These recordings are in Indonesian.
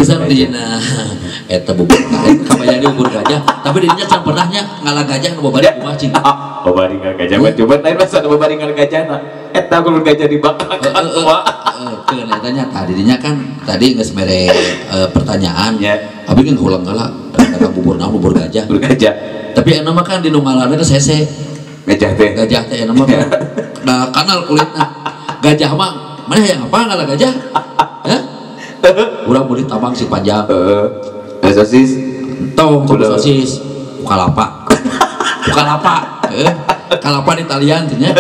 Pisan dina eta bubur kabayang di bubur gajah, tapi dirinya can pernahnya ngalah gajah nu babari kumaha cing. Babari ngalah gajah mah coba lain masa babari ngalah gajahna. Eta bubur gajah dibakar. Keun etanya tadinya kan tadi geus mere pertanyaan. Abi kan ulang kala bubur naon bubur gajah. Bubur gajah. Tapi anu mah kan di nu ngalarna teh sese. Gajah teh. Gajah teh anu mah da kanal kulitna. Gajah mah mana yang apa ngalah gajah? Hah? Urang murid tabang si panjang. Sosis. Tong sosis. Bukalapa. Bukalapa. Kalapa di Italian teh nya.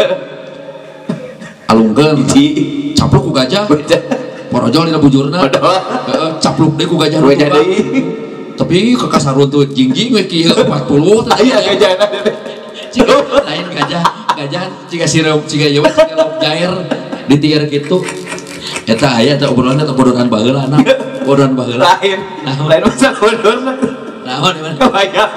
Alungkeun. Capluk ku gajah. Porojol dina bujurna. Capluk deui ku gajah. Tapi kekasarun tuh jingjing we kieu 40 teh. Aya gajahna. Ciga lain gajah ciga sirup ciga ieu ciga lauk jair ditieur kitu. Eta aya eta obrolan baheula na. Obrolan baheula. Lain masa bodorna. Naon di mana? Bayang.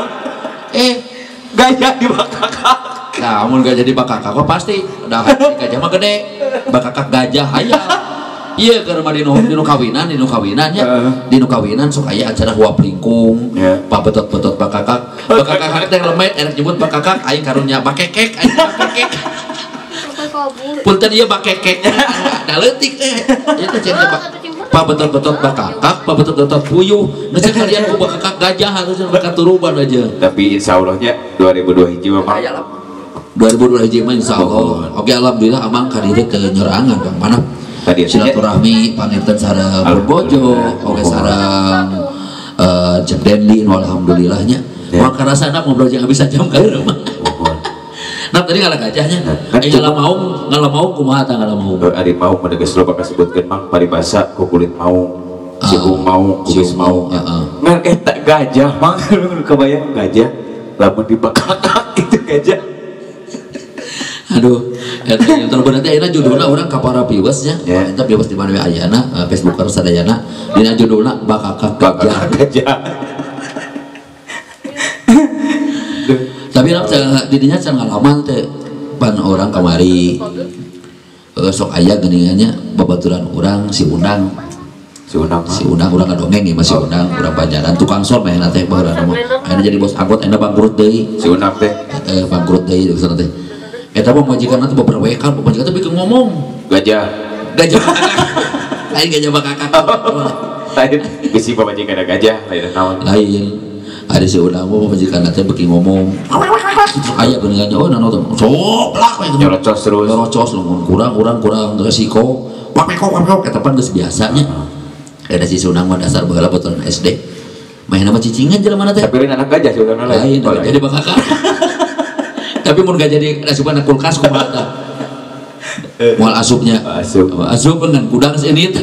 Gajah di bakakak. Nah, mun gajah di bakakak mah pasti da gajah mah gede. Bakakak gajah aya. Iya ke rumah dinu kawinan nya. Dinu kawinan sok aya acara huap lingkung. Pabetot-betot bakakak. Bakakak teh lemet enak nyebut bakakak aing karunya bakekek aing bakekek. Punten ieu bakekek. Da leutik ieu teh cenah pabetot-betot bakakak, pabetot-betot puyuh. Nu cek kalian ku bakakak gajah harusnya bakaturuban aja. Tapi insyaallah nya 2002 hiji mah. 2002 hiji mah insyaallah. Oke alhamdulillah amang ka dieu teh nyerangan Kang mana? Silaturahmi panginten sareng bojo, oke sareng Cep Dendi alhamdulillahnya. Maka rasana ngobrol jeung habis jam ka rumah. Nah tadi ngalah gajahnya. Ngalah mau kumaha tah ngalah mau. Ari mau menegas lo bakal sebutkeun mang paribasa ku kulit mau. Siung mau, kumis mau. Ngan eta gajah mang kebayang gajah lamun dibakakak itu gajah. Aduh, eta yang terbeuna teh ayeuna judulna urang kapara piwes nya. Eta piwes di mana we ayeuna Facebook sadayana. Dina judulna bakakak gajah. Tapi didinya can ngalaman teh pan orang kamari sok aya geuningannya babaturan urang si Unang urang ngadongeng ieu masih Unang urang Banjaran tukang sol mah teh baheula mah ayeuna jadi bos anggot ayeuna bangkrut deui si Unang teh bangkrut deui di sana teh eta mah majikanna teh beberapa wekan majikan teh bikin ngomong gajah lain gajah bakakak lain bisi pamajikan gajah lain naon ada si Unang mau majikan teh beki ngomong aya geuningannya oh nano teh soplak we nyerocos terus nyerocos kurang resiko wapekok eta pan geus biasanya ada si Unang mah dasar baheula botolan SD main nama cicingan jelema teh tapi anak gajah si Unang lain jadi bakakak tapi mun gak jadi asupan kulkas kumaha tah moal asupnya asup dengan kudang seunit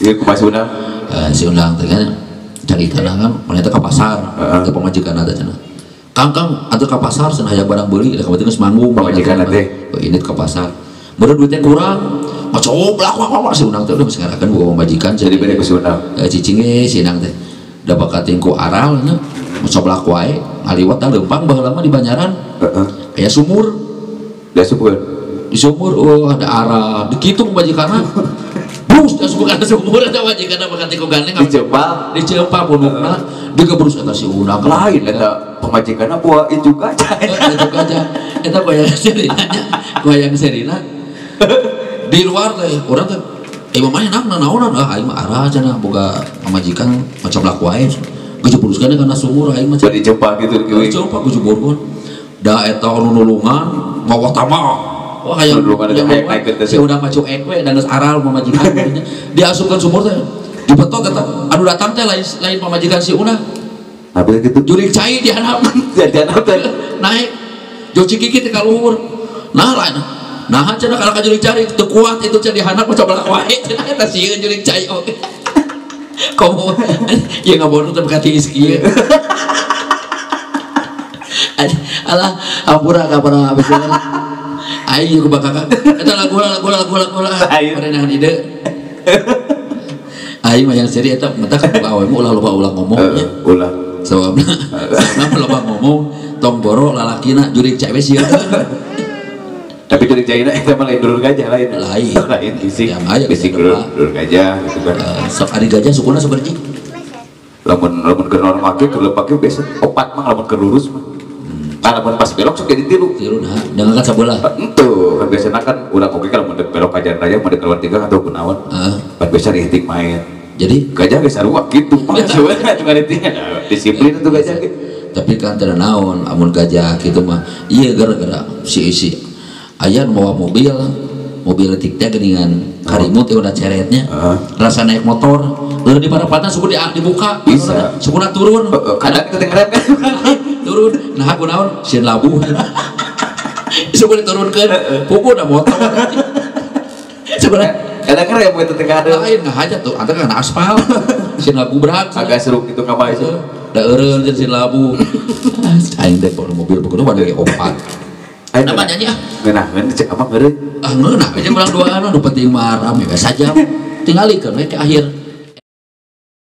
ieu ku Mas Unang si Unang teh kan cari tanah kan mana itu ke pasar ke pemajikan ada cenah kang atur ke pasar cenah hayang barang beuli da kabeuteung geus manggung pemajikan teh ini ke pasar bener duitnya kurang ngocoblak wah si Unang teh udah ngasengarakeun boga pemajikan jadi bere ku si Unang cicing si Unang teh da bakating ku aral nya ngocoblak wae ngaliwat da leumpang baheula mah di Banjaran aya sumur da sumur di sumur ada aral di kitu pemajikanna bus dah suka ada sumur ada majikanna bakati ku gandeng diceupal punukna digebrus eta si Unang lain eta pemajikanna buah itu gajah eta goyang serina di luar teh urang teh mah enak naonan aing mah arah cenah boga pamajikan macoblak wae gejebruskeun kana sumur aing mah diceupal gitu kieu diceupal ku jeburkeun da eta anu nulungan mawa tamah wah yang si Unang mah cuek we dan geus aral pamajikan diasupkeun sumur teh dibetot eta anu datang teh lain pamajikan si Unang tapi gitu jurik cai di handap teh naik joci gigi teh ka luhur nah lain nah cenah kalau ka jurik cai teu kuat itu cenah di handap coba wae cenah eta sieun jurik cai oge komo ieu ngabonuh teh bekati ieu alah hampura ka para abis aing juga bakakak eta lagu parenahan ide aing mah yang seri eta mata ka awe mah ulah ngomong nya ulah sababna loba ngomong tong boro lalakina jurik cai we sieun Tapi dari Jaina itu malah lain dulur gajah lain bisik dulur gajah gitu kan. Sok ari gajah sukuna saberji lamun ke normal ke lepake biasa opat mah lamun ke lurus mah lamun pas belok sok jadi tilu nah dengan kan sabelah itu kan biasanya kan udah oke kalau mau belok ke jalan raya mau keluar tiga atau kunaon kan biasa dihitung main jadi gajah geus sarua gitu maksudnya cuma disiplin itu gajah gitu. Tapi kan tidak naon amun gajah gitu mah iya gara-gara si aya bawa mobil tiknya geningan karimut ya udah ceretnya rasa naik motor udah di parapatna suku dibuka bisa suku turun kadang kita dengeran kan turun nah aku naon sieun labu suku diturunkan pukul udah motor sebenarnya kadang kan ya begitu tengah ada lain nggak aja tuh antara kan aspal sieun labu berat agak seru gitu kamar itu da eureun jeung sieun labu aing dek bawa mobil pokoknya pada ge opat nama nyanyi ngeunah cek apa ngeureun ngeunah aja ulang doaan nu penting mah rame saja tinggalikeun we ke akhir